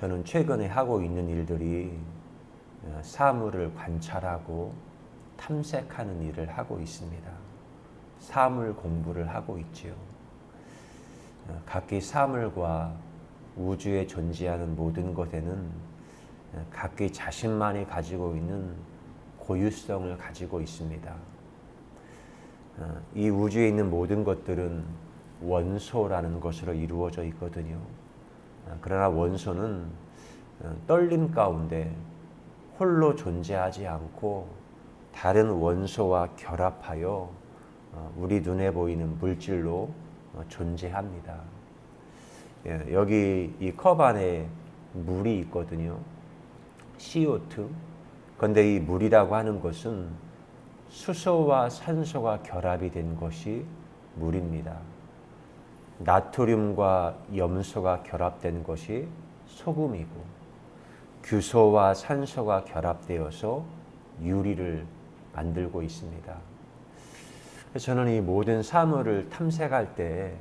저는 최근에 하고 있는 일들이 사물을 관찰하고 탐색하는 일을 하고 있습니다. 사물 공부를 하고 있지요. 각기 사물과 우주에 존재하는 모든 것에는 각기 자신만이 가지고 있는 고유성을 가지고 있습니다. 이 우주에 있는 모든 것들은 원소라는 것으로 이루어져 있거든요. 그러나 원소는 떨림 가운데 홀로 존재하지 않고 다른 원소와 결합하여 우리 눈에 보이는 물질로 존재합니다. 여기 이 컵 안에 물이 있거든요. CO2. 그런데 이 물이라고 하는 것은 수소와 산소가 결합이 된 것이 물입니다. 나트륨과 염소가 결합된 것이 소금이고, 규소와 산소가 결합되어서 유리를 만들고 있습니다. 그래서 저는 이 모든 사물을 탐색할 때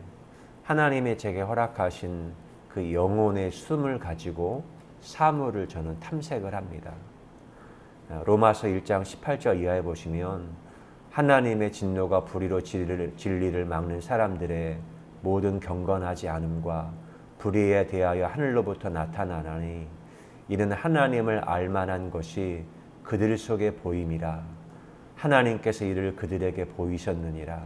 하나님의 제게 허락하신 그 영혼의 숨을 가지고 사물을 저는 탐색을 합니다. 로마서 1장 18절 이하에 보시면 하나님의 진노가 불의로 진리를 막는 사람들의 모든 경건하지 않음과 불의에 대하여 하늘로부터 나타나나니 이는 하나님을 알만한 것이 그들 속에 보임이라. 하나님께서 이를 그들에게 보이셨느니라.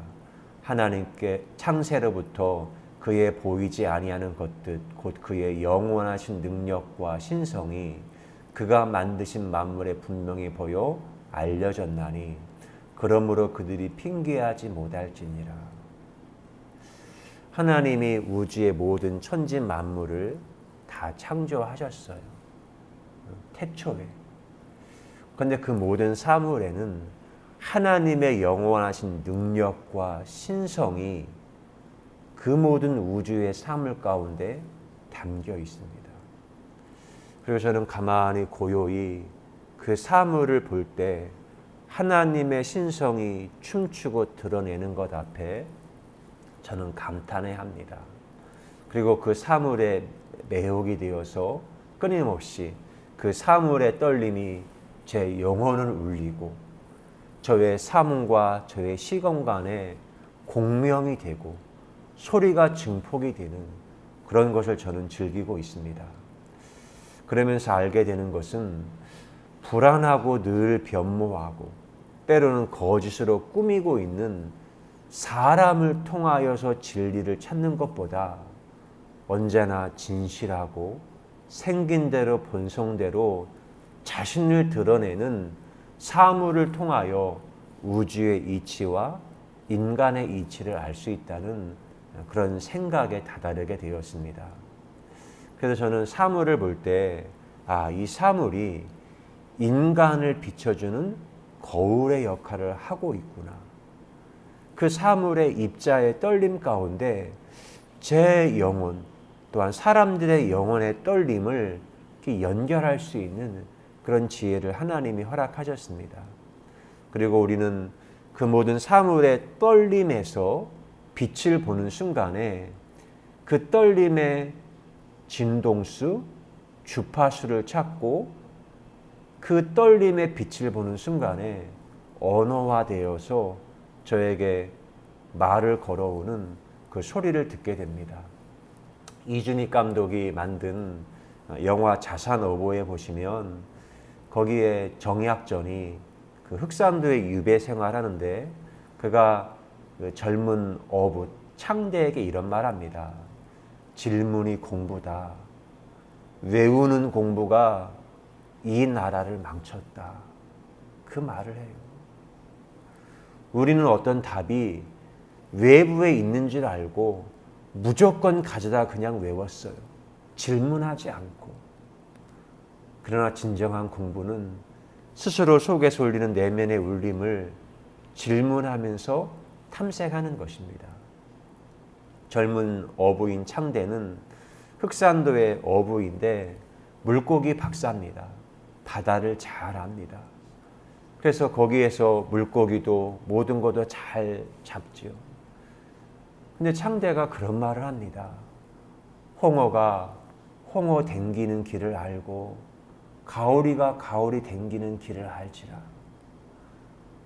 하나님께 창세로부터 그의 보이지 아니하는 것들 곧 그의 영원하신 능력과 신성이 그가 만드신 만물에 분명히 보여 알려졌나니 그러므로 그들이 핑계하지 못할지니라. 하나님이 우주의 모든 천지 만물을 다 창조하셨어요. 태초에. 그런데 그 모든 사물에는 하나님의 영원하신 능력과 신성이 그 모든 우주의 사물 가운데 담겨 있습니다. 그리고 저는 가만히 고요히 그 사물을 볼 때 하나님의 신성이 춤추고 드러내는 것 앞에 저는 감탄해 합니다. 그리고 그 사물에 매혹이 되어서 끊임없이 그 사물의 떨림이 제 영혼을 울리고 저의 삶과 저의 시공간에 공명이 되고 소리가 증폭이 되는 그런 것을 저는 즐기고 있습니다. 그러면서 알게 되는 것은 불안하고 늘 변모하고 때로는 거짓으로 꾸미고 있는 사람을 통하여서 진리를 찾는 것보다 언제나 진실하고 생긴 대로 본성대로 자신을 드러내는 사물을 통하여 우주의 이치와 인간의 이치를 알 수 있다는 그런 생각에 다다르게 되었습니다. 그래서 저는 사물을 볼 때 이 사물이 인간을 비춰주는 거울의 역할을 하고 있구나. 그 사물의 입자의 떨림 가운데 제 영혼 또한 사람들의 영혼의 떨림을 연결할 수 있는 그런 지혜를 하나님이 허락하셨습니다. 그리고 우리는 그 모든 사물의 떨림에서 빛을 보는 순간에 그 떨림의 진동수, 주파수를 찾고 그 떨림의 빛을 보는 순간에 언어화되어서 저에게 말을 걸어오는 그 소리를 듣게 됩니다. 이준익 감독이 만든 영화 자산어보에 보시면 거기에 정약전이 그 흑산도에 유배 생활하는데 그가 그 젊은 어부 창대에게 이런 말합니다. 질문이 공부다. 외우는 공부가 이 나라를 망쳤다. 그 말을 해요. 우리는 어떤 답이 외부에 있는 줄 알고 무조건 가져다 그냥 외웠어요. 질문하지 않고. 그러나 진정한 공부는 스스로 속에서 울리는 내면의 울림을 질문하면서 탐색하는 것입니다. 젊은 어부인 창대는 흑산도의 어부인데 물고기 박사입니다. 바다를 잘 압니다. 그래서 거기에서 물고기도 모든 것도 잘 잡지요. 근데 창대가 그런 말을 합니다. 홍어 댕기는 길을 알고 가오리가 가오리 댕기는 길을 알지라.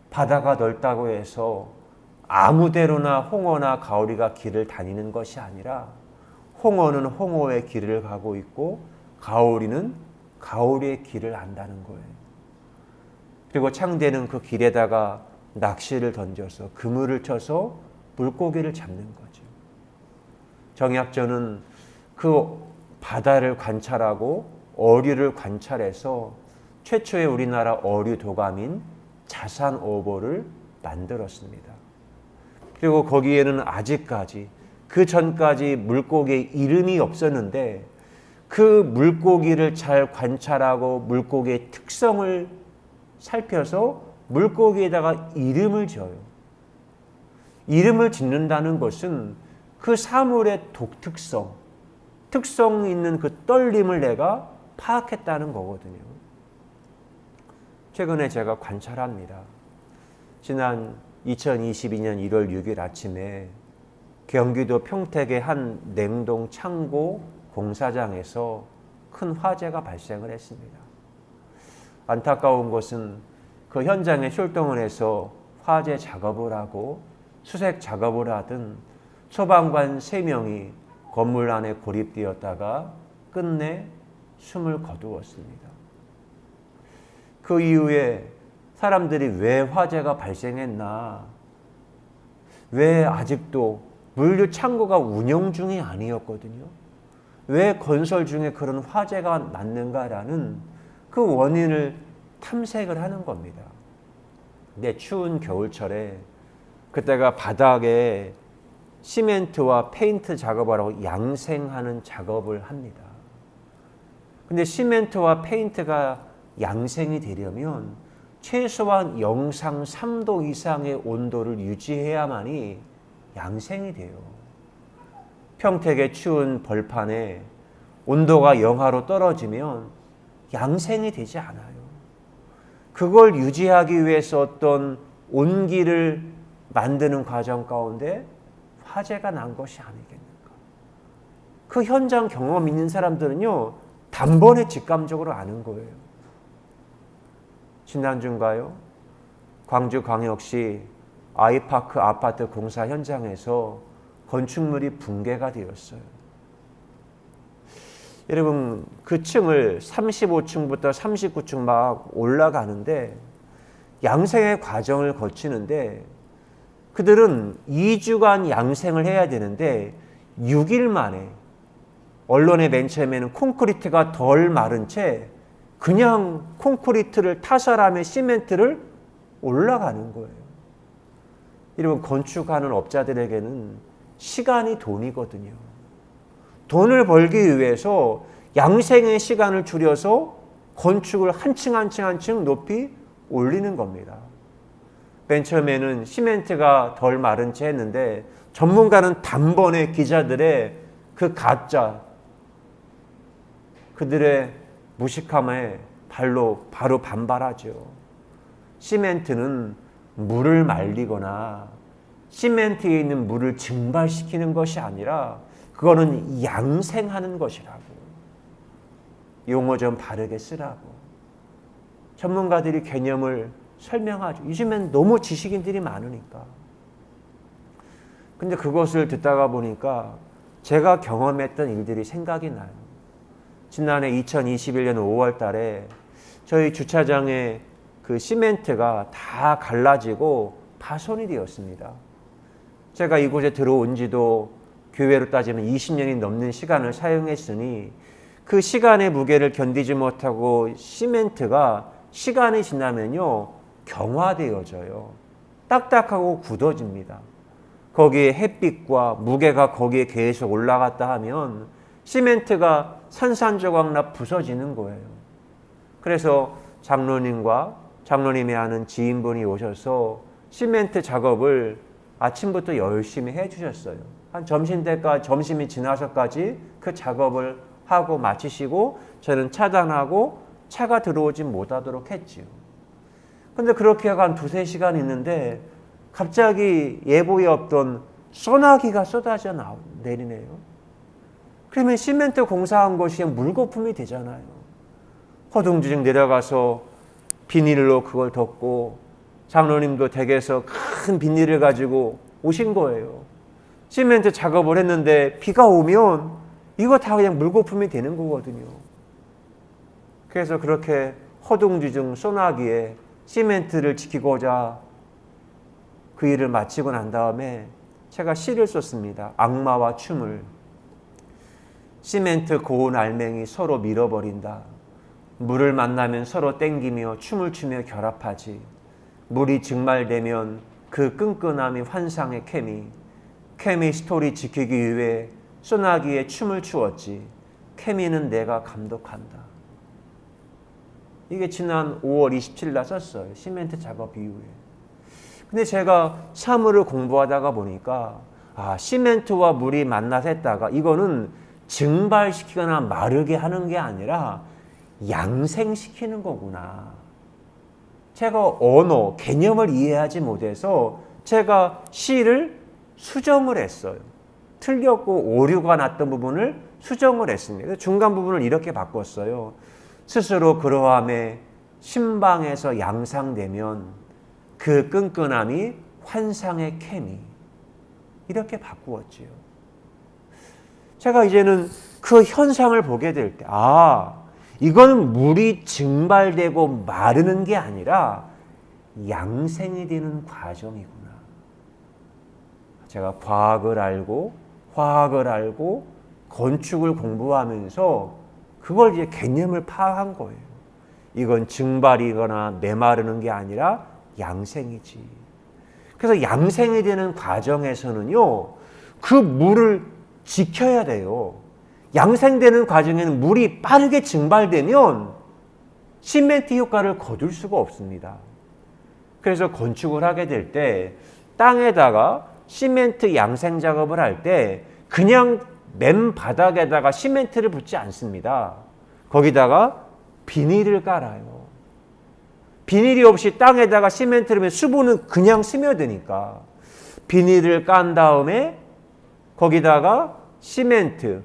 바다가 넓다고 해서 아무데로나 홍어나 가오리가 길을 다니는 것이 아니라 홍어는 홍어의 길을 가고 있고 가오리는 가오리의 길을 안다는 거예요. 그리고 창대는 그 길에다가 낚시를 던져서 그물을 쳐서 물고기를 잡는 거죠. 정약전은 그 바다를 관찰하고 어류를 관찰해서 최초의 우리나라 어류 도감인 자산어보를 만들었습니다. 그리고 거기에는 아직까지 그 전까지 물고기의 이름이 없었는데 그 물고기를 잘 관찰하고 물고기의 특성을 살펴서 물고기에다가 이름을 지어요. 이름을 짓는다는 것은 그 사물의 독특성, 특성 있는 그 떨림을 내가 파악했다는 거거든요. 최근에 제가 관찰합니다. 지난 2022년 1월 6일 아침에 경기도 평택의 한 냉동 창고 공사장에서 큰 화재가 발생을 했습니다. 안타까운 것은 그 현장에 출동을 해서 화재 작업을 하고 수색 작업을 하던 소방관 3명이 건물 안에 고립되었다가 끝내 숨을 거두었습니다. 그 이후에 사람들이 왜 화재가 발생했나, 왜 아직도 물류 창고가 운영 중이 아니었거든요. 왜 건설 중에 그런 화재가 났는가라는 그 원인을 탐색을 하는 겁니다. 근데 추운 겨울철에 그때가 바닥에 시멘트와 페인트 작업을 하고 양생하는 작업을 합니다. 근데 시멘트와 페인트가 양생이 되려면 최소한 영상 3도 이상의 온도를 유지해야만이 양생이 돼요. 평택의 추운 벌판에 온도가 영하로 떨어지면 양생이 되지 않아요. 그걸 유지하기 위해서 어떤 온기를 만드는 과정 가운데 화재가 난 것이 아니겠는가. 그 현장 경험 있는 사람들은요, 단번에 직감적으로 아는 거예요. 지난주인가요? 광주광역시 아이파크 아파트 공사 현장에서 건축물이 붕괴가 되었어요. 여러분, 그 층을 35층부터 39층 막 올라가는데 양생의 과정을 거치는데 그들은 2주간 양생을 해야 되는데 6일 만에 언론에 맨 처음에는 콘크리트가 덜 마른 채 그냥 콘크리트를 타설하며 시멘트를 올라가는 거예요. 여러분, 건축하는 업자들에게는 시간이 돈이거든요. 돈을 벌기 위해서 양생의 시간을 줄여서 건축을 한 층 한 층 한 층 높이 올리는 겁니다. 맨 처음에는 시멘트가 덜 마른 채 했는데 전문가는 단번에 기자들의 그 가짜, 그들의 무식함에 바로 반발하죠. 시멘트는 물을 말리거나 시멘트에 있는 물을 증발시키는 것이 아니라 그거는 양생하는 것이라고. 용어 좀 바르게 쓰라고. 전문가들이 개념을 설명하죠. 요즘엔 너무 지식인들이 많으니까. 근데 그것을 듣다가 보니까 제가 경험했던 일들이 생각이 나요. 지난해 2021년 5월 달에 저희 주차장에 그 시멘트가 다 갈라지고 파손이 되었습니다. 제가 이곳에 들어온 지도 교회로 따지면 20년이 넘는 시간을 사용했으니 그 시간의 무게를 견디지 못하고 시멘트가 시간이 지나면요, 경화되어져요. 딱딱하고 굳어집니다. 거기에 햇빛과 무게가 거기에 계속 올라갔다 하면 시멘트가 산산조각나 부서지는 거예요. 그래서 장로님과 장로님이 아는 지인분이 오셔서 시멘트 작업을 아침부터 열심히 해주셨어요. 한 점심때까지, 점심이 지나서까지 그 작업을 하고 마치시고 저는 차단하고 차가 들어오지 못하도록 했지요. 근데 그렇게 하고 한 2-3시간 있는데 갑자기 예보에 없던 소나기가 쏟아져 내리네요. 그러면 시멘트 공사한 것이 물거품이 되잖아요. 허둥지둥 내려가서 비닐로 그걸 덮고 장로님도 댁에서 큰 비닐을 가지고 오신 거예요. 시멘트 작업을 했는데 비가 오면 이거 다 그냥 물거품이 되는 거거든요. 그래서 그렇게 허둥지둥 소나기에 시멘트를 지키고자 그 일을 마치고 난 다음에 제가 시를 썼습니다. 악마와 춤을. 시멘트 고운 알맹이 서로 밀어버린다. 물을 만나면 서로 땡기며 춤을 추며 결합하지. 물이 증말되면 그 끈끈함이 환상의 케미 스토리 지키기 위해 소나기에 춤을 추었지. 케미는 내가 감독한다. 이게 지난 5월 27일 날 썼어요. 시멘트 작업 이후에. 근데 제가 사물을 공부하다가 보니까 시멘트와 물이 만나서 했다가 이거는 증발시키거나 마르게 하는 게 아니라 양생시키는 거구나. 제가 언어, 개념을 이해하지 못해서 제가 시를 수정을 했어요. 틀렸고 오류가 났던 부분을 수정을 했습니다. 중간 부분을 이렇게 바꿨어요. 스스로 그러함에 신방에서 양상되면 그 끈끈함이 환상의 케미. 이렇게 바꾸었지요. 제가 이제는 그 현상을 보게 될 때, 이건 물이 증발되고 마르는 게 아니라 양생이 되는 과정이구나. 제가 과학을 알고 화학을 알고 건축을 공부하면서 그걸 이제 개념을 파악한 거예요. 이건 증발이거나 메마르는 게 아니라 양생이지. 그래서 양생이 되는 과정에서는요, 그 물을 지켜야 돼요. 양생되는 과정에는 물이 빠르게 증발되면 시멘트 효과를 거둘 수가 없습니다. 그래서 건축을 하게 될 때 땅에다가 시멘트 양생 작업을 할 때 그냥 맨 바닥에다가 시멘트를 붓지 않습니다. 거기다가 비닐을 깔아요. 비닐이 없이 땅에다가 시멘트를 하면 수분은 그냥 스며드니까 비닐을 깐 다음에 거기다가 시멘트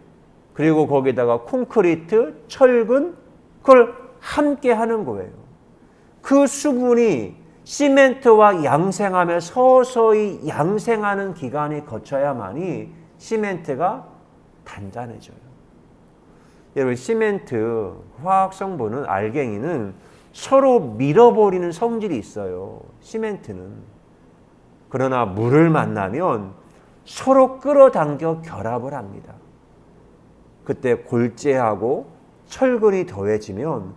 그리고 거기다가 콘크리트, 철근 그걸 함께 하는 거예요. 그 수분이 시멘트와 양생하며 서서히 양생하는 기간이 거쳐야만이 시멘트가 단단해져요. 여러분 시멘트 화학 성분은 알갱이는 서로 밀어버리는 성질이 있어요. 시멘트는. 그러나 물을 만나면 서로 끌어당겨 결합을 합니다. 그때 골재하고 철근이 더해지면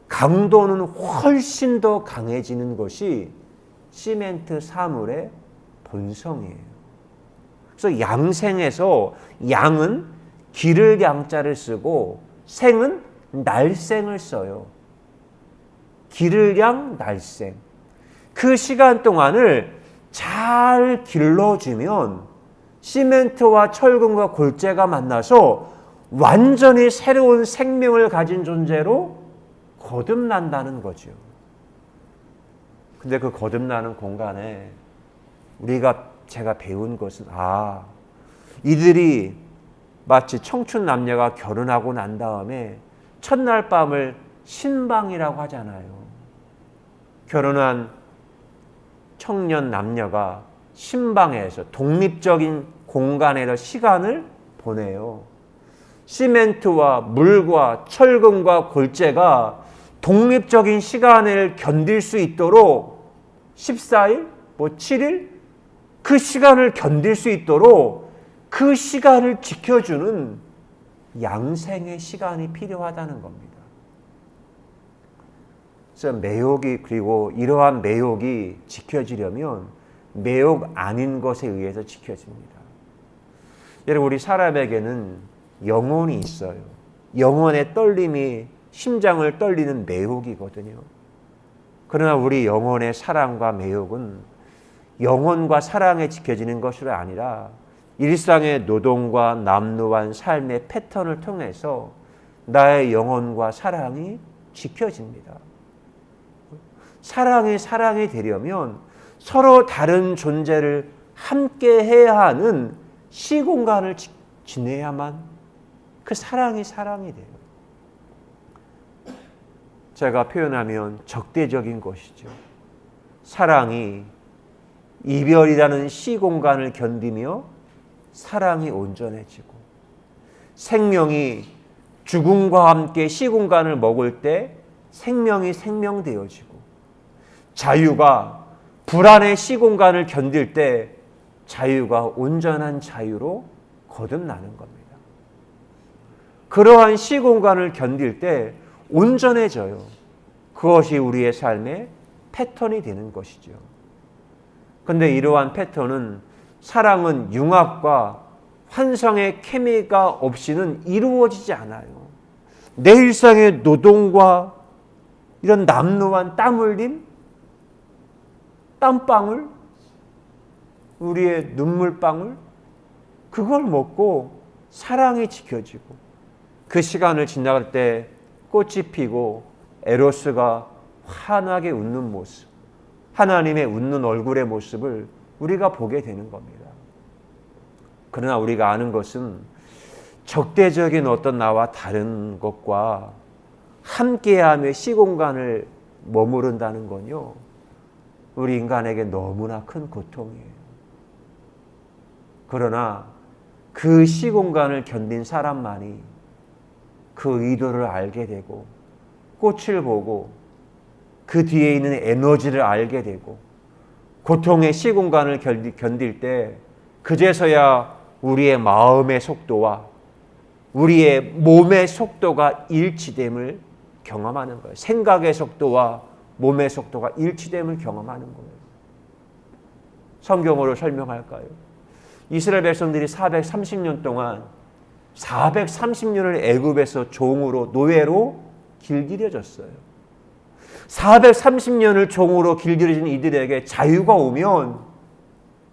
강도는 훨씬 더 강해지는 것이 시멘트 사물의 본성이에요. 그래서 양생에서 양은 기를 양자를 쓰고 생은 날생을 써요. 기를 양 날생. 그 시간 동안을 잘 길러주면 시멘트와 철근과 골재가 만나서 완전히 새로운 생명을 가진 존재로 거듭난다는 거죠. 근데 그 거듭나는 공간에 제가 배운 것은 이들이 마치 청춘 남녀가 결혼하고 난 다음에 첫날 밤을 신방이라고 하잖아요. 결혼한 청년 남녀가 신방에서 독립적인 공간에서 시간을 보내요. 시멘트와 물과 철근과 골재가 독립적인 시간을 견딜 수 있도록 14일, 7일 그 시간을 견딜 수 있도록 그 시간을 지켜주는 양생의 시간이 필요하다는 겁니다. 그래서 매욕이 그리고 이러한 매욕이 지켜지려면 매욕 아닌 것에 의해서 지켜집니다. 여러분 우리 사람에게는 영혼이 있어요. 영혼의 떨림이 심장을 떨리는 매혹이거든요. 그러나 우리 영혼의 사랑과 매혹은 영혼과 사랑에 지켜지는 것이 아니라 일상의 노동과 남루한 삶의 패턴을 통해서 나의 영혼과 사랑이 지켜집니다. 사랑이 되려면 서로 다른 존재를 함께 해야 하는 시공간을 지내야만 그 사랑이 돼요. 제가 표현하면 적대적인 것이죠. 사랑이 이별이라는 시공간을 견디며 사랑이 온전해지고, 생명이 죽음과 함께 시공간을 먹을 때 생명이 생명되어지고, 자유가 불안의 시공간을 견딜 때 자유가 온전한 자유로 거듭나는 겁니다. 그러한 시공간을 견딜 때 온전해져요. 그것이 우리의 삶의 패턴이 되는 것이죠. 그런데 이러한 패턴은, 사랑은 융합과 환상의 케미가 없이는 이루어지지 않아요. 내 일상의 노동과 이런 남루한 땀 흘림, 땀방울, 우리의 눈물방울, 그걸 먹고 사랑이 지켜지고, 그 시간을 지나갈 때 꽃이 피고 에로스가 환하게 웃는 모습, 하나님의 웃는 얼굴의 모습을 우리가 보게 되는 겁니다. 그러나 우리가 아는 것은, 적대적인 어떤 나와 다른 것과 함께하며 시공간을 머무른다는 건요, 우리 인간에게 너무나 큰 고통이에요. 그러나 그 시공간을 견딘 사람만이 그 의도를 알게 되고, 꽃을 보고 그 뒤에 있는 에너지를 알게 되고, 고통의 시공간을 견딜 때 그제서야 우리의 마음의 속도와 우리의 몸의 속도가 일치됨을 경험하는 거예요. 생각의 속도와 몸의 속도가 일치됨을 경험하는 거예요. 성경으로 설명할까요? 이스라엘 백성들이 430년 동안 430년을 애굽에서 종으로, 노예로 길들여졌어요. 430년을 종으로 길들여진 이들에게 자유가 오면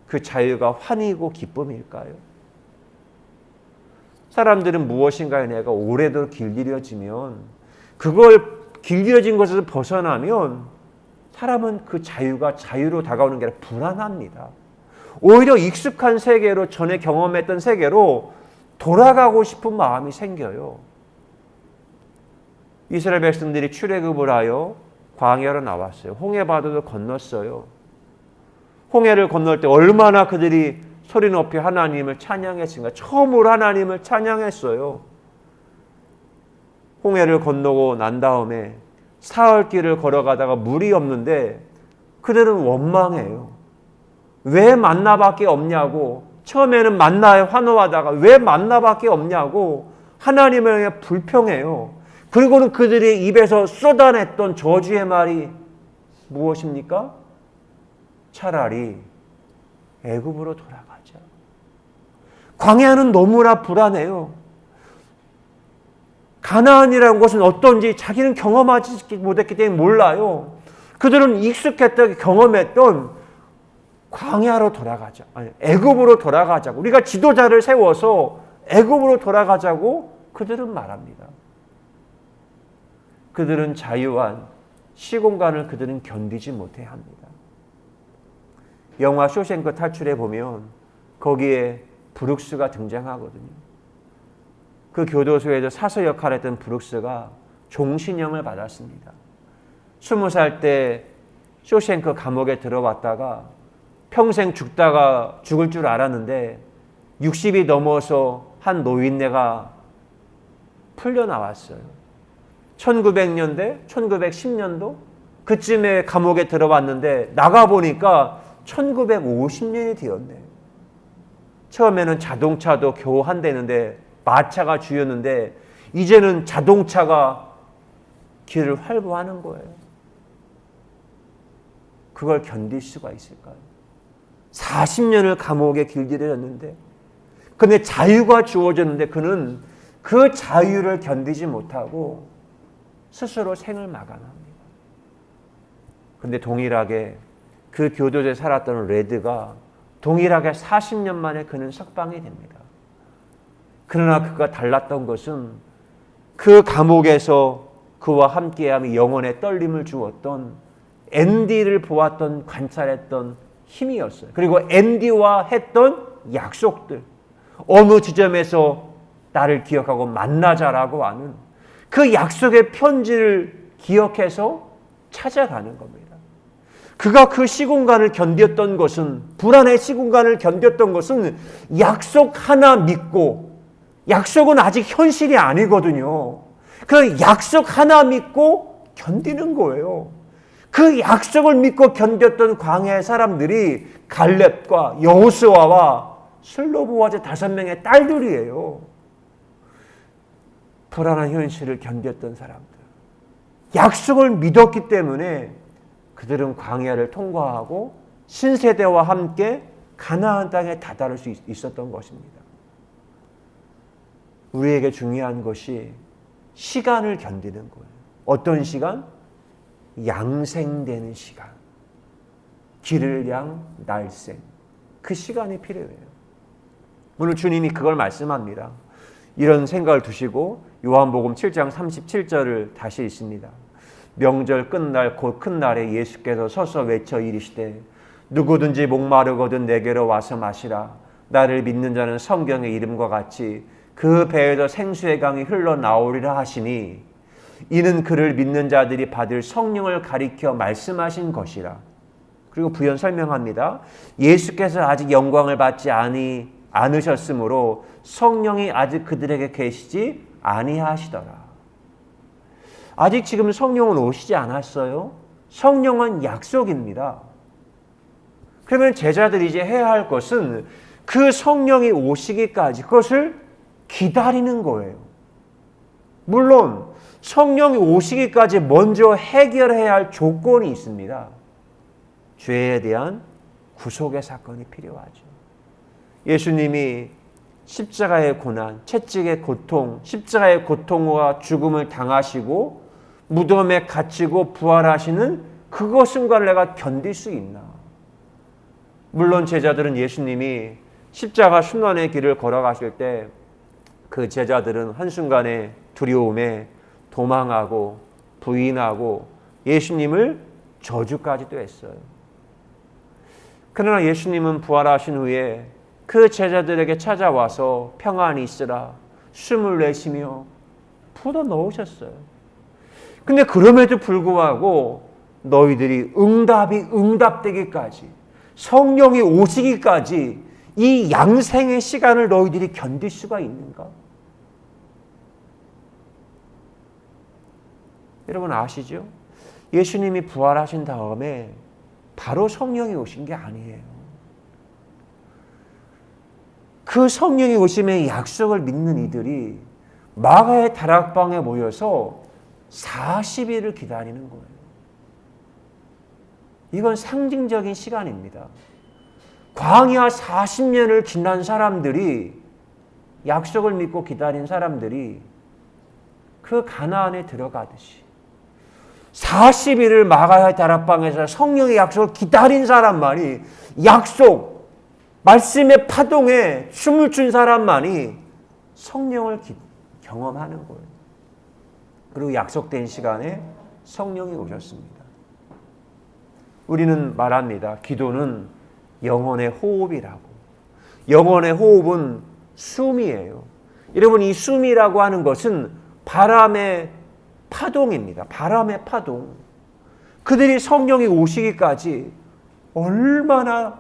그 자유가 환희고 기쁨일까요? 사람들은 무엇인가에 내가 오래도록 길들여지면, 그걸 길들여진 것에서 벗어나면 사람은 그 자유가 자유로 다가오는 게 아니라 불안합니다. 오히려 익숙한 세계로, 전에 경험했던 세계로 돌아가고 싶은 마음이 생겨요. 이스라엘 백성들이 출애굽을 하여 광야로 나왔어요. 홍해바다도 건넜어요. 홍해를 건널 때 얼마나 그들이 소리 높이 하나님을 찬양했습니까? 처음으로 하나님을 찬양했어요. 홍해를 건너고 난 다음에 사흘길을 걸어가다가 물이 없는데 그들은 원망해요. 왜 만나밖에 없냐고. 처음에는 만나에 환호하다가 왜 만나밖에 없냐고 하나님을 향해 불평해요. 그리고는 그들의 입에서 쏟아냈던 저주의 말이 무엇입니까? 차라리 애굽으로 돌아가자. 광야는 너무나 불안해요. 가나안이라는 것은 어떤지 자기는 경험하지 못했기 때문에 몰라요. 그들은 익숙했던, 경험했던 광야로 돌아가자. 아니, 애굽으로 돌아가자고. 우리가 지도자를 세워서 애굽으로 돌아가자고 그들은 말합니다. 그들은 자유한 시공간을 그들은 견디지 못해 합니다. 영화 쇼생크 탈출에 보면 거기에 브룩스가 등장하거든요. 그 교도소에서 사서 역할을 했던 브룩스가 종신형을 받았습니다. 20살 때 쇼생크 감옥에 들어왔다가 평생 죽을 줄 알았는데 60이 넘어서 한 노인네가 풀려나왔어요. 1900년대, 1910년도 그쯤에 감옥에 들어왔는데 나가보니까 1950년이 되었네. 처음에는 자동차도 겨우 한 대는데 마차가 주였는데 이제는 자동차가 길을 활보하는 거예요. 그걸 견딜 수가 있을까요? 40년을 감옥에 길들여졌는데, 근데 자유가 주어졌는데 그는 그 자유를 견디지 못하고 스스로 생을 마감합니다. 근데 동일하게 그 교도소에 살았던 레드가 동일하게 40년 만에 그는 석방이 됩니다. 그러나 그가 달랐던 것은 그 감옥에서 그와 함께함이 영혼의 떨림을 주었던 앤디를 보았던, 관찰했던 힘이었어요. 그리고 앤디와 했던 약속들, 어느 지점에서 나를 기억하고 만나자라고 하는 그 약속의 편지를 기억해서 찾아가는 겁니다. 그가 그 시공간을 견뎠던 것은, 불안의 시공간을 견뎠던 것은 약속 하나 믿고, 약속은 아직 현실이 아니거든요. 그 약속 하나 믿고 견디는 거예요. 그 약속을 믿고 견뎠던 광야의 사람들이 갈렙과 여호수아와 슬로보아제 5명의 딸들이에요. 불안한 현실을 견뎠던 사람들. 약속을 믿었기 때문에 그들은 광야를 통과하고 신세대와 함께 가나안 땅에 다다를 수 있었던 것입니다. 우리에게 중요한 것이 시간을 견디는 거예요. 어떤 시간? 양생되는 시간. 길을 양 날생. 그 시간이 필요해요. 오늘 주님이 그걸 말씀합니다. 이런 생각을 두시고 요한복음 7장 37절을 다시 읽습니다. 명절 끝날 곧 큰 날에 예수께서 서서 외쳐 이르시되 누구든지 목마르거든 내게로 와서 마시라. 나를 믿는 자는 성경의 이름과 같이 그 배에서 생수의 강이 흘러나오리라 하시니 이는 그를 믿는 자들이 받을 성령을 가리켜 말씀하신 것이라. 그리고 부연 설명합니다. 예수께서 아직 영광을 받지 않으셨으므로 성령이 아직 그들에게 계시지 아니하시더라. 아직 지금 성령은 오시지 않았어요. 성령은 약속입니다. 그러면 제자들이 이제 해야 할 것은 그 성령이 오시기까지 그것을 기다리는 거예요. 물론 성령이 오시기까지 먼저 해결해야 할 조건이 있습니다. 죄에 대한 구속의 사건이 필요하죠. 예수님이 십자가의 고난, 채찍의 고통, 십자가의 고통과 죽음을 당하시고 무덤에 갇히고 부활하시는 그것 순간을 내가 견딜 수 있나? 물론 제자들은 예수님이 십자가 순환의 길을 걸어가실 때 그 제자들은 한순간에 두려움에 도망하고 부인하고 예수님을 저주까지도 했어요. 그러나 예수님은 부활하신 후에 그 제자들에게 찾아와서 평안히 있으라 숨을 내쉬며 풀어 넣으셨어요. 근데 그럼에도 불구하고 너희들이 응답이 응답되기까지 성령이 오시기까지 이 양생의 시간을 너희들이 견딜 수가 있는가? 여러분 아시죠? 예수님이 부활하신 다음에 바로 성령이 오신 게 아니에요. 그 성령이 오심의 약속을 믿는 이들이 마가의 다락방에 모여서 40일을 기다리는 거예요. 이건 상징적인 시간입니다. 광야 40년을 지난 사람들이, 약속을 믿고 기다린 사람들이 그 가나안에 들어가듯이 40일을 마가의 다락방에서 성령의 약속을 기다린 사람만이, 약속, 말씀의 파동에 춤을 춘 사람만이 성령을 경험하는 거예요. 그리고 약속된 시간에 성령이 오셨습니다. 우리는 말합니다. 기도는 영혼의 호흡이라고. 영혼의 호흡은 숨이에요. 여러분, 이 숨이라고 하는 것은 바람의 파동입니다. 바람의 파동. 그들이 성령이 오시기까지 얼마나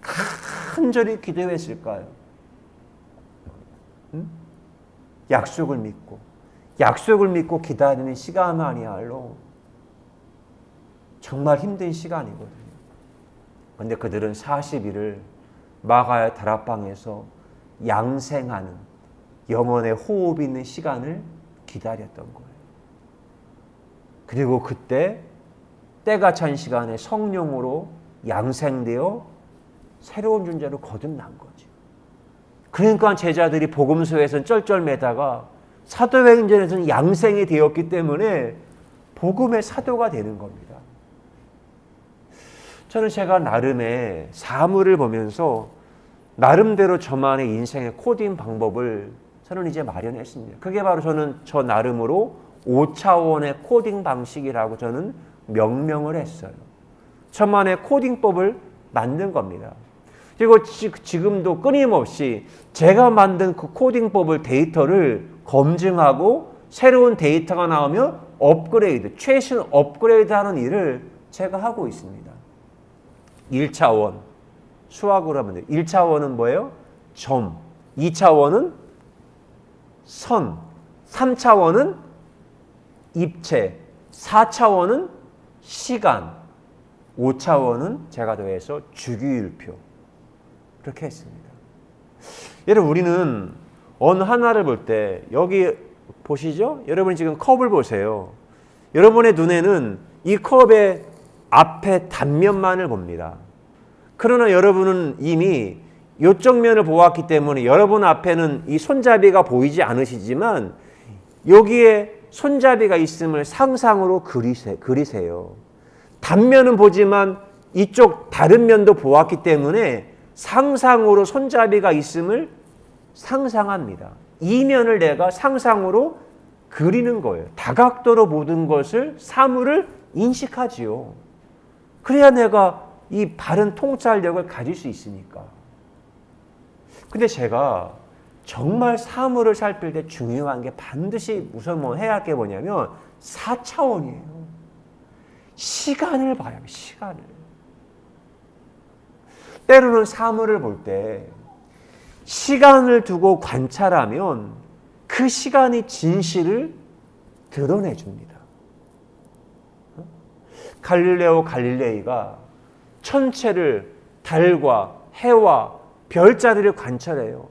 간절히 기도했을까요? 약속을 믿고 기다리는 시간만이야말로 정말 힘든 시간이거든요. 그런데 그들은 40일을 마가의 다락방에서 양생하는 영혼의 호흡이 있는 시간을 기다렸던 거예요. 그리고 그때 때가 찬 시간에 성령으로 양생되어 새로운 존재로 거듭난 거죠. 그러니까 제자들이 복음서에서는 쩔쩔매다가 사도행전에서는 양생이 되었기 때문에 복음의 사도가 되는 겁니다. 저는 제가 나름의 사물을 보면서 나름대로 저만의 인생의 코딩 방법을 저는 이제 마련했습니다. 그게 바로 저는 저 나름으로 5차원의 코딩 방식이라고 저는 명명을 했어요. 저만의 코딩법을 만든 겁니다. 그리고 지금도 끊임없이 제가 만든 그 코딩법을 데이터를 검증하고 새로운 데이터가 나오면 업그레이드, 최신 업그레이드하는 일을 제가 하고 있습니다. 1차원, 수학으로 하면 돼요. 1차원은 뭐예요? 점. 2차원은 선. 3차원은 입체. 4차원은 시간. 5차원은 제가 더해서 주기율표. 그렇게 했습니다. 여러분, 우리는 어느 하나를 볼 때 여기 보시죠? 여러분이 지금 컵을 보세요. 여러분의 눈에는 이 컵의 앞에 단면만을 봅니다. 그러나 여러분은 이미 이쪽 면을 보았기 때문에 여러분 앞에는 이 손잡이가 보이지 않으시지만 여기에 손잡이가 있음을 상상으로 그리세요. 단면은 보지만 이쪽 다른 면도 보았기 때문에 상상으로 손잡이가 있음을 상상합니다. 이 면을 내가 상상으로 그리는 거예요. 다각도로 모든 것을, 사물을 인식하지요. 그래야 내가 이 바른 통찰력을 가질 수 있으니까. 근데 제가 정말 사물을 살필 때 중요한 게 반드시 우선 뭐 해야 할 게 뭐냐면 4차원이에요. 시간을 봐야 해요. 시간을. 때로는 사물을 볼 때 시간을 두고 관찰하면 그 시간이 진실을 드러내 줍니다. 갈릴레오 갈릴레이가 천체를, 달과 해와 별자리를 관찰해요.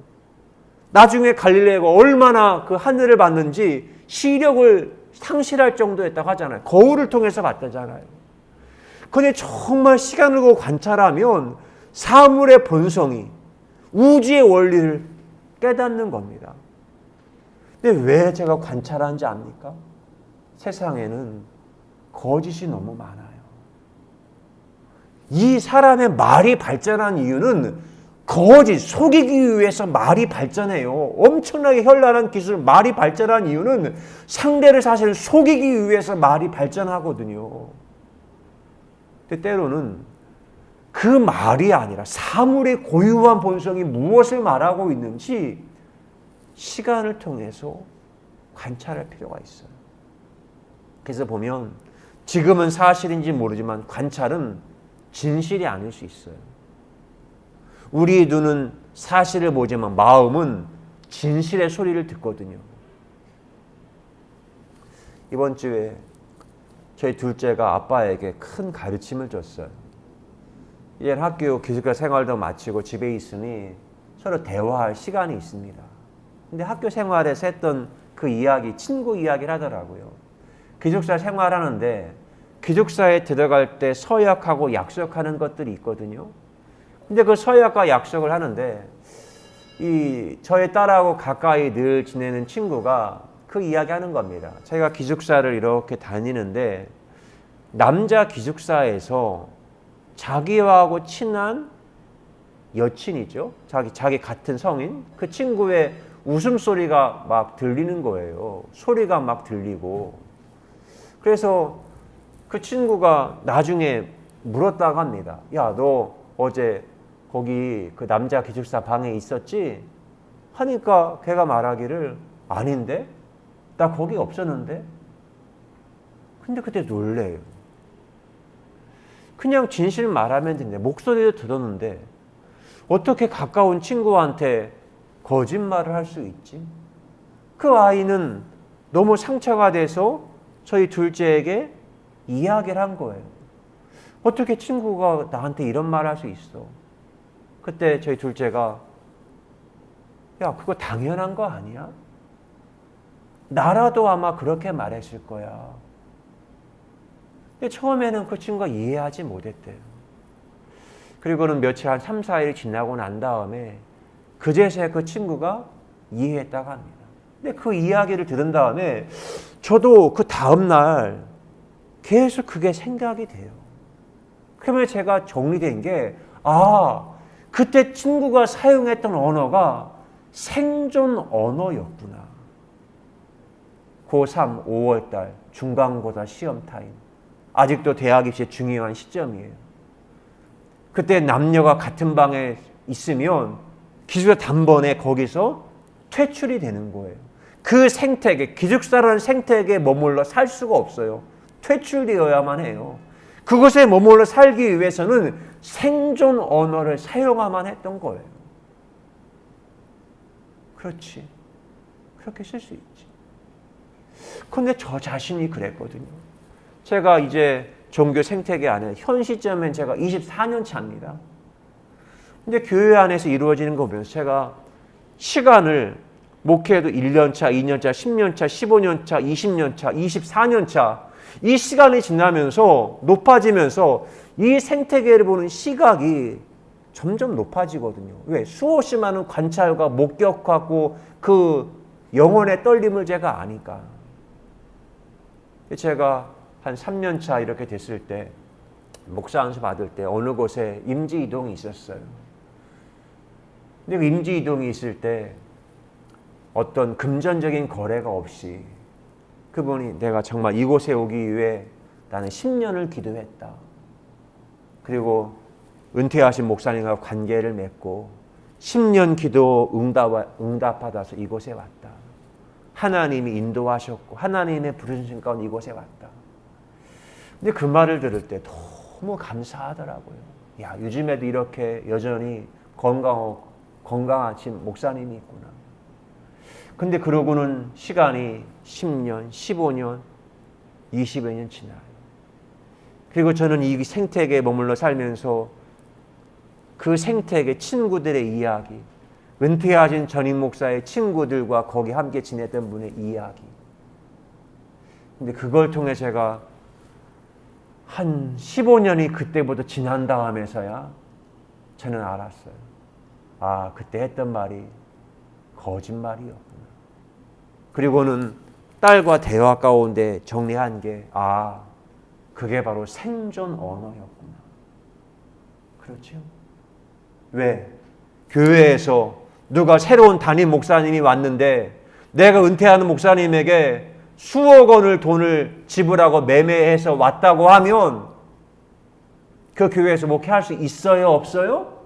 나중에 갈릴레이가 얼마나 그 하늘을 봤는지 시력을 상실할 정도였다고 하잖아요. 거울을 통해서 봤다잖아요. 근데 정말 시간을 두고 관찰하면 사물의 본성이, 우주의 원리를 깨닫는 겁니다. 근데 왜 제가 관찰하는지 압니까? 세상에는 거짓이 너무 많아요. 이 사람의 말이 발전한 이유는 거짓, 속이기 위해서 말이 발전해요. 엄청나게 현란한 기술, 말이 발전한 이유는 상대를 사실 속이기 위해서 말이 발전하거든요. 근데 때로는 그 말이 아니라 사물의 고유한 본성이 무엇을 말하고 있는지 시간을 통해서 관찰할 필요가 있어요. 그래서 보면 지금은 사실인지 모르지만 관찰은 진실이 아닐 수 있어요. 우리 눈은 사실을 보지만 마음은 진실의 소리를 듣거든요. 이번 주에 저희 둘째가 아빠에게 큰 가르침을 줬어요. 이제 학교 기숙사 생활도 마치고 집에 있으니 서로 대화할 시간이 있습니다. 근데 학교 생활에서 했던 그 이야기, 친구 이야기를 하더라고요. 기숙사 생활하는데 기숙사에 들어갈 때 서약하고 약속하는 것들이 있거든요. 근데 그 서약과 약속을 하는데 저의 딸하고 가까이 늘 지내는 친구가 그 이야기 하는 겁니다. 저희가 기숙사를 이렇게 다니는데 남자 기숙사에서 자기하고 친한 여친이죠. 자기 같은 성인. 그 친구의 웃음소리가 막 들리는 거예요. 소리가 막 들리고. 그래서 그 친구가 나중에 물었다고 합니다. 야, 너 어제 거기 그 남자 기숙사 방에 있었지? 하니까 걔가 말하기를 아닌데? 나 거기 없었는데? 근데 그때 놀래요. 그냥 진실 말하면 되는데 목소리도 들었는데 어떻게 가까운 친구한테 거짓말을 할 수 있지? 그 아이는 너무 상처가 돼서 저희 둘째에게 이야기를 한 거예요. 어떻게 친구가 나한테 이런 말을 할 수 있어? 그때 저희 둘째가 야, 그거 당연한 거 아니야? 나라도 아마 그렇게 말했을 거야. 근데 처음에는 그 친구가 이해하지 못했대요. 그리고는 며칠 한 3, 4일 지나고 난 다음에 그제서야 그 친구가 이해했다고 합니다. 근데 그 이야기를 들은 다음에 저도 그 다음날 계속 그게 생각이 돼요. 그러면 제가 정리된 게 그때 친구가 사용했던 언어가 생존 언어였구나. 고3 5월달 중간고사 시험 타임. 아직도 대학 입시 중요한 시점이에요. 그때 남녀가 같은 방에 있으면 기숙사 단번에 거기서 퇴출이 되는 거예요. 그 생태계, 기숙사라는 생태계에 머물러 살 수가 없어요. 퇴출되어야만 해요. 그곳에 머물러 살기 위해서는 생존 언어를 사용하만 했던 거예요. 그렇지. 그렇게 쓸 수 있지. 그런데 저 자신이 그랬거든요. 제가 이제 종교 생태계 안에 현 시점엔 제가 24년 차입니다. 근데 교회 안에서 이루어지는 거 보면서 제가 시간을 목회도 1년 차, 2년 차, 10년 차, 15년 차, 20년 차, 24년 차 이 시간이 지나면서 높아지면서 이 생태계를 보는 시각이 점점 높아지거든요. 왜? 수없이 많은 관찰과 목격하고 그 영혼의 떨림을 제가 아니까. 제가 한 3년 차 이렇게 됐을 때 목사 안수 받을 때 어느 곳에 임지 이동이 있었어요. 근데 그 임지 이동이 있을 때 어떤 금전적인 거래가 없이 그분이 내가 정말 이곳에 오기 위해 나는 10년을 기도했다. 그리고 은퇴하신 목사님과 관계를 맺고 10년 기도 응답받아서 이곳에 왔다. 하나님이 인도하셨고 하나님의 부르신 가운데 이곳에 왔다. 근데 그 말을 들을 때 너무 감사하더라고요. 야, 요즘에도 이렇게 여전히 건강하신 목사님이 있구나. 근데 그러고는 시간이 10년, 15년, 20여 년 지나요. 그리고 저는 이 생태계에 머물러 살면서 그 생태계 친구들의 이야기, 은퇴하신 전임 목사의 친구들과 거기 함께 지냈던 분의 이야기. 근데 그걸 통해 제가 한 15년이 그때부터 지난 다음에서야 저는 알았어요. 아, 그때 했던 말이 거짓말이었구나. 그리고는 딸과 대화 가운데 정리한 게 그게 바로 생존 언어였구나. 그렇죠? 왜? 교회에서 누가 새로운 담임 목사님이 왔는데 내가 은퇴하는 목사님에게 수억 원을 돈을 지불하고 매매해서 왔다고 하면 그 교회에서 목회할 수 있어요? 없어요?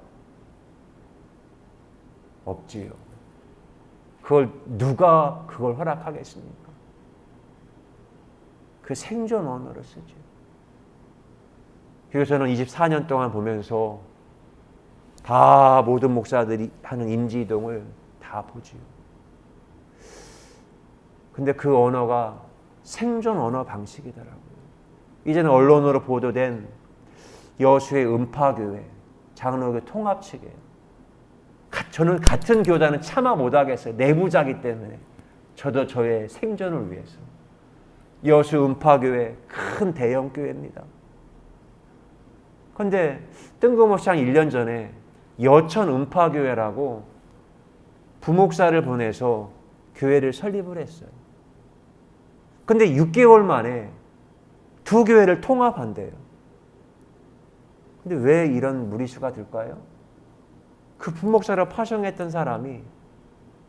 없지요. 누가 그걸 허락하겠습니까? 그 생존 언어를 쓰죠. 그래서 저는 24년 동안 보면서 다 모든 목사들이 하는 임지이동을 다 보지요. 근데 그 언어가 생존 언어 방식이더라고요. 이제는 언론으로 보도된 여수의 음파교회, 장로교 통합 측이에요. 저는 같은 교단은 차마 못하겠어요. 내부자기 때문에. 저도 저의 생존을 위해서. 여수 음파교회 큰 대형교회입니다. 그런데 뜬금없이 한 1년 전에 여천 음파교회라고 부목사를 보내서 교회를 설립을 했어요. 근데 6개월 만에 두 교회를 통합한대요. 근데 왜 이런 무리수가 될까요? 그 부목사를 파송했던 사람이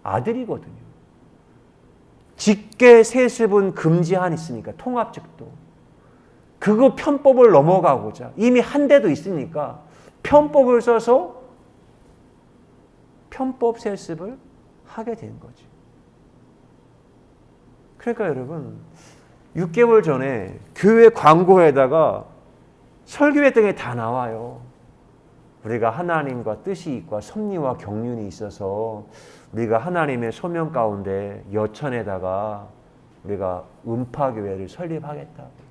아들이거든요. 직계 세습은 금지한 있으니까 통합 측도. 그거 편법을 넘어가고자 이미 한 대도 있으니까 편법을 써서 편법 세습을 하게 된 거죠. 그러니까 여러분 6개월 전에 교회 광고에다가 설교회 등에 다 나와요. 우리가 하나님과 뜻이 있고 섭리와 경륜이 있어서 우리가 하나님의 소명 가운데 여천에다가 우리가 음파교회를 설립하겠다고.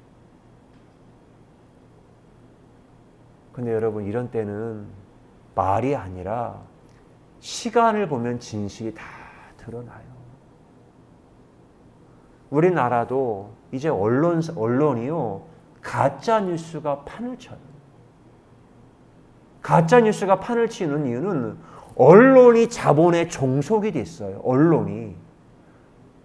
근데 여러분 이런 때는 말이 아니라 시간을 보면 진실이 다 드러나요. 우리나라도 이제 언론이요 가짜 뉴스가 판을 쳐요. 가짜 뉴스가 판을 치는 이유는 언론이 자본의 종속이 됐어요. 언론이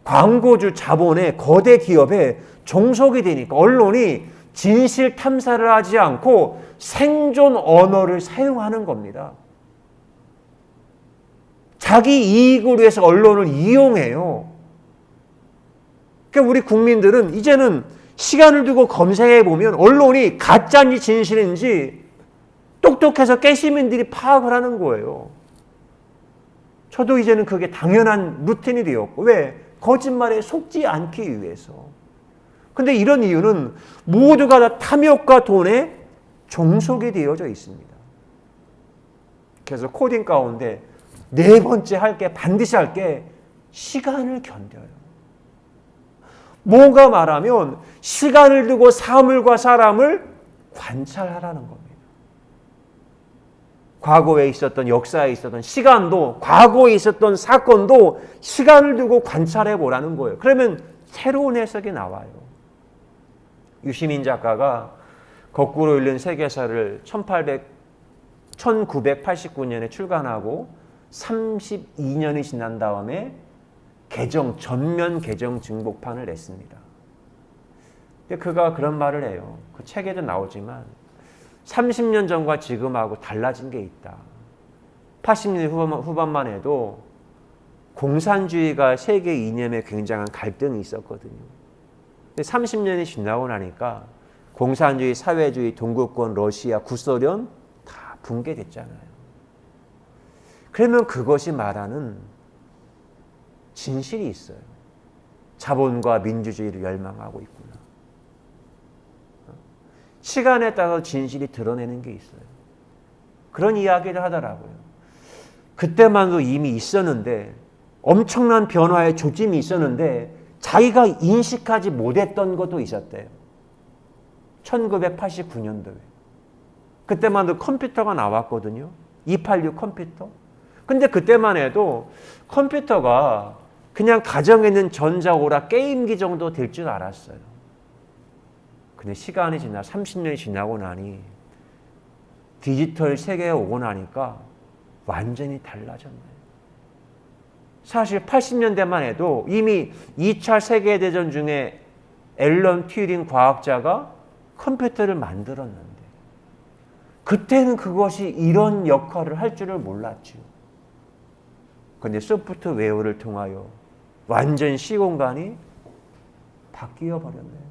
광고주 자본의 거대 기업에 종속이 되니까 언론이 진실 탐사를 하지 않고 생존 언어를 사용하는 겁니다. 자기 이익을 위해서 언론을 이용해요. 그러니까 우리 국민들은 이제는 시간을 두고 검색해 보면 언론이 가짜인지 진실인지 똑똑해서 깨시민들이 파악을 하는 거예요. 저도 이제는 그게 당연한 루틴이 되었고, 왜? 거짓말에 속지 않기 위해서. 근데 이런 이유는 모두가 다 탐욕과 돈에 종속이 되어져 있습니다. 그래서 코딩 가운데 네 번째 반드시 할 게 시간을 견뎌요. 뭔가 말하면 시간을 두고 사물과 사람을 관찰하라는 겁니다. 과거에 있었던 역사에 있었던 시간도, 과거에 있었던 사건도 시간을 두고 관찰해 보라는 거예요. 그러면 새로운 해석이 나와요. 유시민 작가가 거꾸로 읽는 세계사를 1989년에 출간하고 32년이 지난 다음에 전면 개정 증복판을 냈습니다. 근데 그가 그런 말을 해요. 그 책에도 나오지만 30년 전과 지금하고 달라진 게 있다. 80년 후반만 해도 공산주의가 세계 이념에 굉장한 갈등이 있었거든요. 근데 30년이 지나고 나니까 공산주의, 사회주의, 동구권, 러시아, 구소련 다 붕괴됐잖아요. 그러면 그것이 말하는 진실이 있어요. 자본과 민주주의를 열망하고 있구나. 시간에 따라서 진실이 드러내는 게 있어요. 그런 이야기를 하더라고요. 그때만도 이미 있었는데, 엄청난 변화의 조짐이 있었는데 자기가 인식하지 못했던 것도 있었대요. 1989년도에. 그때만도 컴퓨터가 나왔거든요. 286 컴퓨터. 근데 그때만 해도 컴퓨터가 그냥 가정에 있는 전자오락 게임기 정도 될 줄 알았어요. 근데 시간이 30년이 지나고 나니 디지털 세계에 오고 나니까 완전히 달라졌네요. 사실 80년대만 해도 이미 2차 세계대전 중에 앨런 튜링 과학자가 컴퓨터를 만들었는데 그때는 그것이 이런 역할을 할 줄을 몰랐죠. 그런데 소프트웨어를 통하여 완전 시공간이 바뀌어 버렸네요.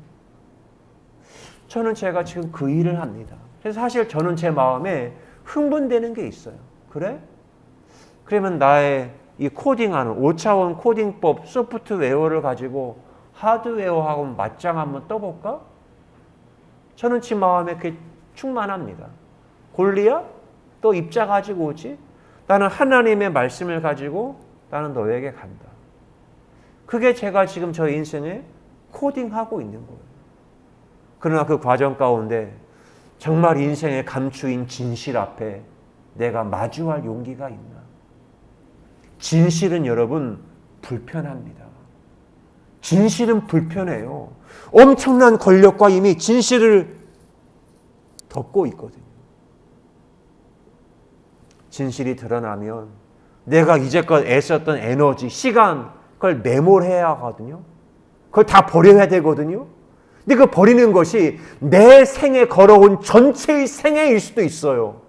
저는 제가 지금 그 일을 합니다. 그래서 사실 저는 제 마음에 흥분되는 게 있어요. 그래? 그러면 나의 이 코딩하는 5차원 코딩법 소프트웨어를 가지고 하드웨어하고 맞짱 한번 떠볼까? 저는 제 마음에 그게 충만합니다. 골리앗? 또 입자 가지고 오지? 나는 하나님의 말씀을 가지고 나는 너에게 간다. 그게 제가 지금 저 인생에 코딩하고 있는 거예요. 그러나 그 과정 가운데 정말 인생의 감추인 진실 앞에 내가 마주할 용기가 있나? 진실은 여러분 불편합니다. 진실은 불편해요. 엄청난 권력과 이미 진실을 덮고 있거든요. 진실이 드러나면 내가 이제껏 애썼던 에너지, 시간 그걸 매몰해야 하거든요. 그걸 다 버려야 되거든요. 근데 그 버리는 것이 내 생에 걸어온 전체의 생애일 수도 있어요.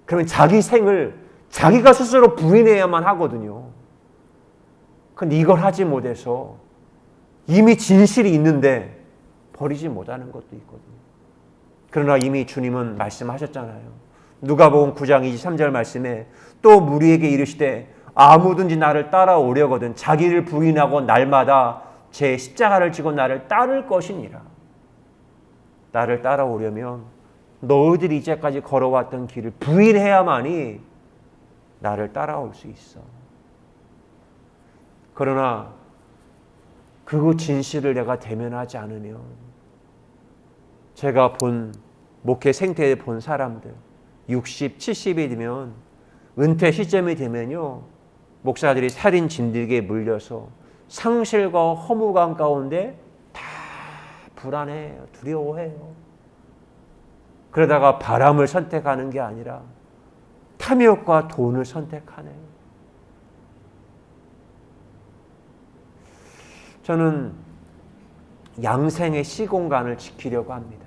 그러면 자기 생을 자기가 스스로 부인해야만 하거든요. 근데 이걸 하지 못해서 이미 진실이 있는데 버리지 못하는 것도 있거든요. 그러나 이미 주님은 말씀하셨잖아요. 누가복음 9장 23절 말씀에 또 무리에게 이르시되 아무든지 나를 따라오려거든 자기를 부인하고 날마다 제 십자가를 지고 나를 따를 것이니라. 나를 따라오려면 너희들이 이제까지 걸어왔던 길을 부인해야만이 나를 따라올 수 있어. 그러나 그 진실을 내가 대면하지 않으면 제가 본 목회 생태에 본 사람들 60, 70이 되면 은퇴 시점이 되면요 목사들이 살인 진드기에 물려서 상실과 허무감 가운데 다 불안해요. 두려워해요. 그러다가 바람을 선택하는 게 아니라 탐욕과 돈을 선택하네요. 저는 양생의 시공간을 지키려고 합니다.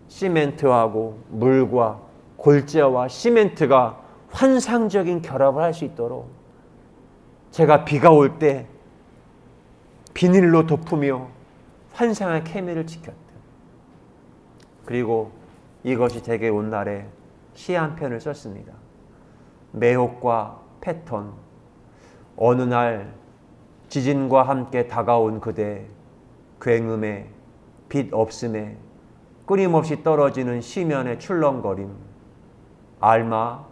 시멘트하고 물과 골재와 시멘트가 환상적인 결합을 할 수 있도록 제가 비가 올 때 비닐로 덮으며 환상의 케미를 지켰다. 그리고 이것이 제게 온 날에 시 한 편을 썼습니다. 매혹과 패턴. 어느 날 지진과 함께 다가온 그대, 굉음에 빛 없음에 끊임없이 떨어지는 시면의 출렁거림. 알마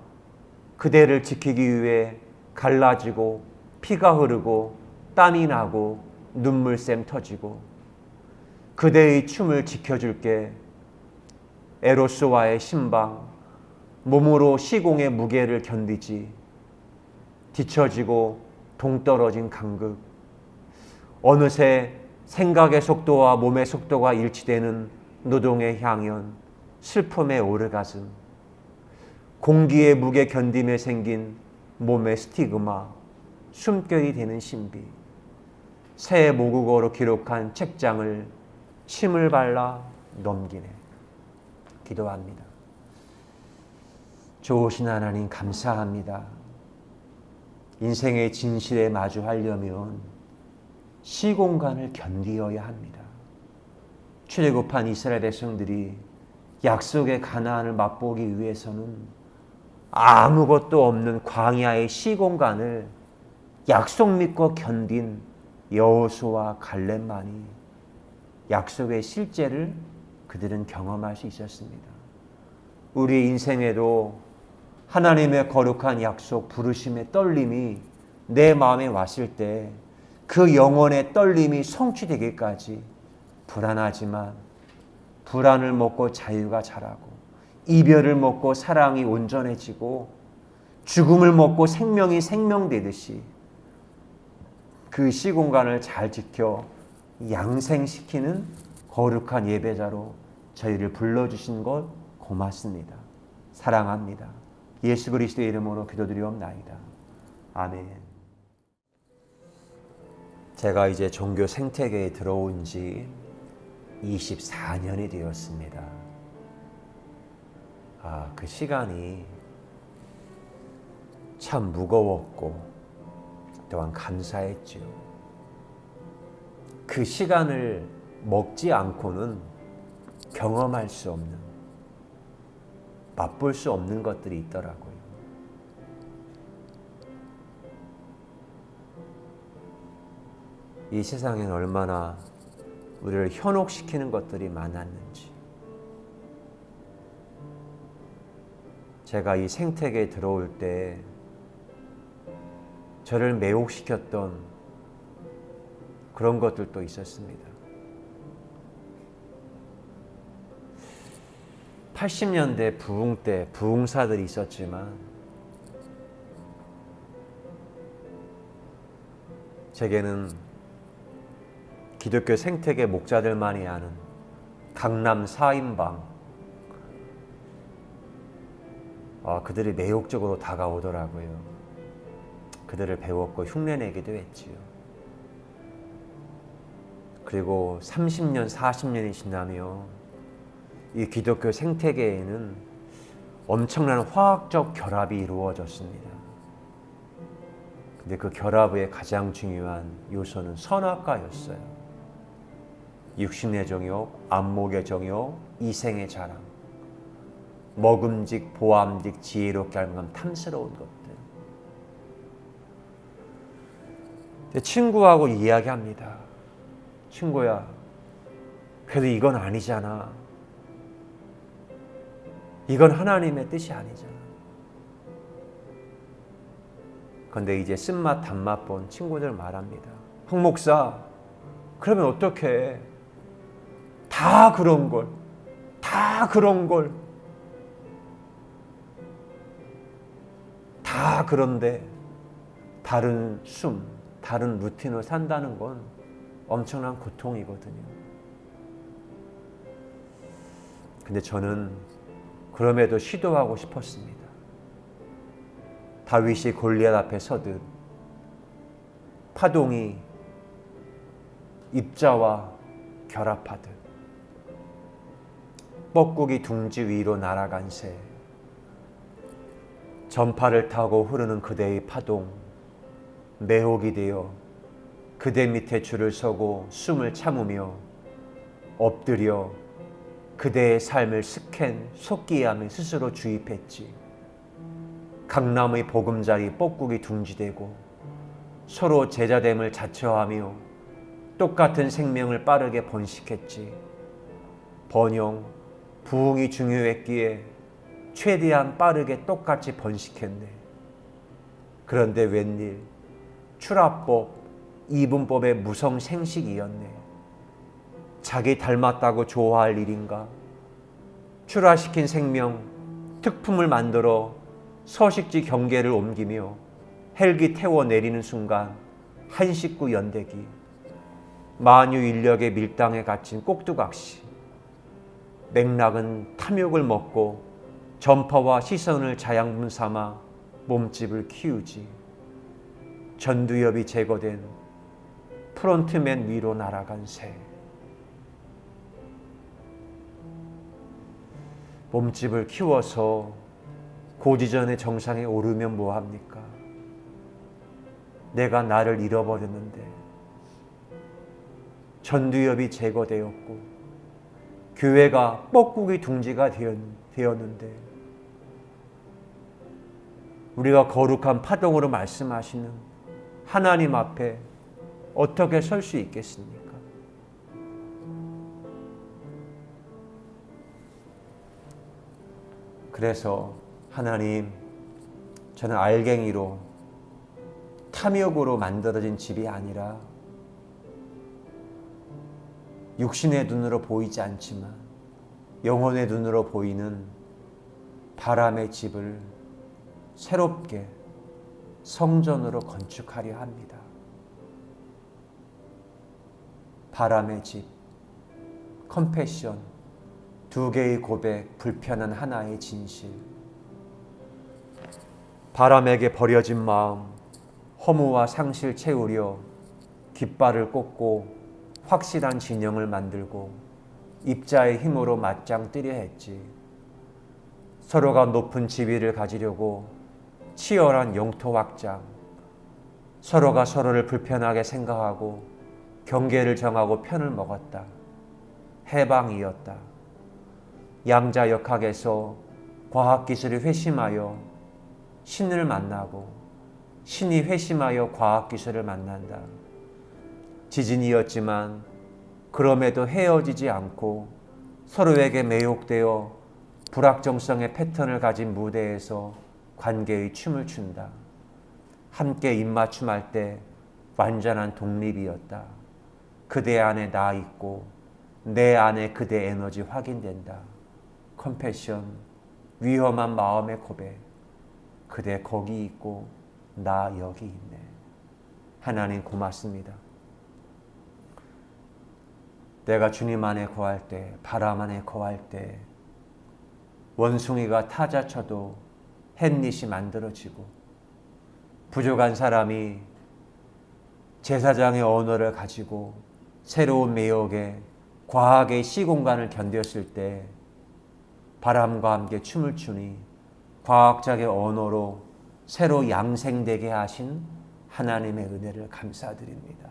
그대를 지키기 위해 갈라지고 피가 흐르고 땀이 나고 눈물샘 터지고 그대의 춤을 지켜줄게. 에로스와의 신방, 몸으로 시공의 무게를 견디지. 뒤처지고 동떨어진 간극. 어느새 생각의 속도와 몸의 속도가 일치되는 노동의 향연, 슬픔의 오르가슴. 공기의 무게 견딤에 생긴 몸의 스티그마, 숨결이 되는 신비. 새 모국어로 기록한 책장을 침을 발라 넘기네. 기도합니다. 좋으신 하나님 감사합니다. 인생의 진실에 마주하려면 시공간을 견디어야 합니다. 출애굽한 이스라엘 백성들이 약속의 가나안을 맛보기 위해서는 아무것도 없는 광야의 시공간을 약속 믿고 견딘 여호수아와 갈렙만이 약속의 실제를 그들은 경험할 수 있었습니다. 우리 인생에도 하나님의 거룩한 약속, 부르심의 떨림이 내 마음에 왔을 때 그 영혼의 떨림이 성취되기까지 불안하지만 불안을 먹고 자유가 자라고, 이별을 먹고 사랑이 온전해지고, 죽음을 먹고 생명이 생명되듯이 그 시공간을 잘 지켜 양생시키는 거룩한 예배자로 저희를 불러주신 것 고맙습니다. 사랑합니다. 예수 그리스도의 이름으로 기도드리옵나이다. 아멘. 제가 이제 종교 생태계에 들어온 지 24년이 되었습니다. 그 시간이 참 무거웠고 또한 감사했지요. 그 시간을 먹지 않고는 경험할 수 없는, 맛볼 수 없는 것들이 있더라고요. 이 세상엔 얼마나 우리를 현혹시키는 것들이 많았는지. 제가 이 생태계에 들어올 때 저를 매혹시켰던 그런 것들도 있었습니다. 80년대 부흥 때 부흥사들이 있었지만 제게는 기독교 생태계 목자들만이 아는 강남 4인방, 그들이 매혹적으로 다가오더라고요. 그들을 배웠고 흉내내기도 했지요. 그리고 30년, 40년이 지나며 이 기독교 생태계에는 엄청난 화학적 결합이 이루어졌습니다. 근데 그 결합의 가장 중요한 요소는 선악과였어요. 육신의 정욕, 안목의 정욕, 이생의 자랑, 먹음직, 보암직, 지혜롭게 알면 탐스러운 것들. 친구하고 이야기합니다. 친구야, 그래도 이건 아니잖아. 이건 하나님의 뜻이 아니잖아. 그런데 이제 쓴맛 단맛 본 친구들 말합니다. 황 목사, 그러면 어떡해? 다 그런 걸, 다 그런데 다른 다른 루틴을 산다는 건 엄청난 고통이거든요. 근데 저는 그럼에도 시도하고 싶었습니다. 다윗이 골리앗 앞에 서듯 파동이 입자와 결합하듯 뻐꾸기 둥지 위로 날아간 새, 전파를 타고 흐르는 그대의 파동, 매혹이 되어 그대 밑에 줄을 서고 숨을 참으며 엎드려 그대의 삶을 스캔, 속기함에 스스로 주입했지. 강남의 보금자리 뻐꾸기 둥지되고 서로 제자됨을 자처하며 똑같은 생명을 빠르게 번식했지. 번영, 부흥이 중요했기에 최대한 빠르게 똑같이 번식했네. 그런데 웬일 출하법, 이분법의 무성생식이었네. 자기 닮았다고 좋아할 일인가? 출하시킨 생명, 특품을 만들어 서식지 경계를 옮기며 헬기 태워 내리는 순간 한 식구 연대기, 만유 인력의 밀당에 갇힌 꼭두각시. 맥락은 탐욕을 먹고 전파와 시선을 자양분 삼아 몸집을 키우지. 전두엽이 제거된 프론트맨 위로 날아간 새. 몸집을 키워서 고지전의 정상에 오르면 뭐합니까? 내가 나를 잃어버렸는데, 전두엽이 제거되었고 교회가 뻐꾸기 둥지가 되었는데, 우리가 거룩한 파동으로 말씀하시는 하나님 앞에 어떻게 설 수 있겠습니까? 그래서 하나님, 저는 알갱이로 탐욕으로 만들어진 집이 아니라 육신의 눈으로 보이지 않지만 영혼의 눈으로 보이는 바람의 집을 새롭게 성전으로 건축하려 합니다. 바람의 집, 컴패션, 두 개의 고백, 불편한 하나의 진실. 바람에게 버려진 마음, 허무와 상실 채우려 깃발을 꽂고 확실한 진영을 만들고 입자의 힘으로 맞짱 뜨려 했지. 서로가 높은 지위를 가지려고 치열한 영토 확장, 서로가 서로를 불편하게 생각하고 경계를 정하고 편을 먹었다. 해방이었다. 양자역학에서 과학기술이 회심하여 신을 만나고 신이 회심하여 과학기술을 만난다. 지진이었지만 그럼에도 헤어지지 않고 서로에게 매혹되어 불확정성의 패턴을 가진 무대에서 관계의 춤을 춘다. 함께 입맞춤할 때 완전한 독립이었다. 그대 안에 나 있고 내 안에 그대 에너지 확인된다. 컴패션, 위험한 마음의 고백. 그대 거기 있고 나 여기 있네. 하나님 고맙습니다. 내가 주님 안에 거할 때, 바람 안에 거할 때 원숭이가 타자쳐도 햇릿이 만들어지고 부족한 사람이 제사장의 언어를 가지고 새로운 매혹에 과학의 시공간을 견뎠을 때 바람과 함께 춤을 추니 과학적의 언어로 새로 양생되게 하신 하나님의 은혜를 감사드립니다.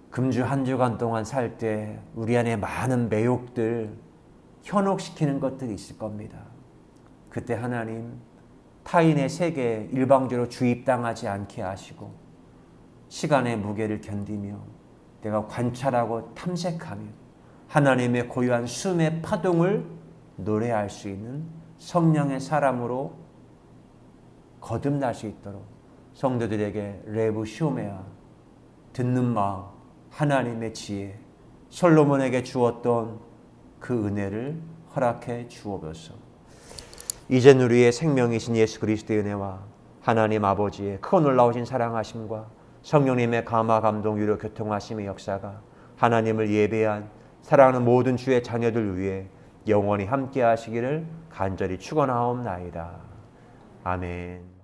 금주 한 주간 동안 살 때 우리 안에 많은 매혹들 현혹시키는 것들이 있을 겁니다. 그때 하나님 타인의 세계에 일방적으로 주입당하지 않게 하시고 시간의 무게를 견디며 내가 관찰하고 탐색하며 하나님의 고유한 숨의 파동을 노래할 수 있는 성령의 사람으로 거듭날 수 있도록 성도들에게 레브 쇼메아, 듣는 마음, 하나님의 지혜, 솔로몬에게 주었던 그 은혜를 허락해 주옵소서. 이젠 우리의 생명이신 예수 그리스도의 은혜와 하나님 아버지의 크고 놀라우신 사랑하심과 성령님의 감화 감동 유로 교통하심의 역사가 하나님을 예배한 사랑하는 모든 주의 자녀들 위해 영원히 함께 하시기를 간절히 축원하옵나이다. 아멘.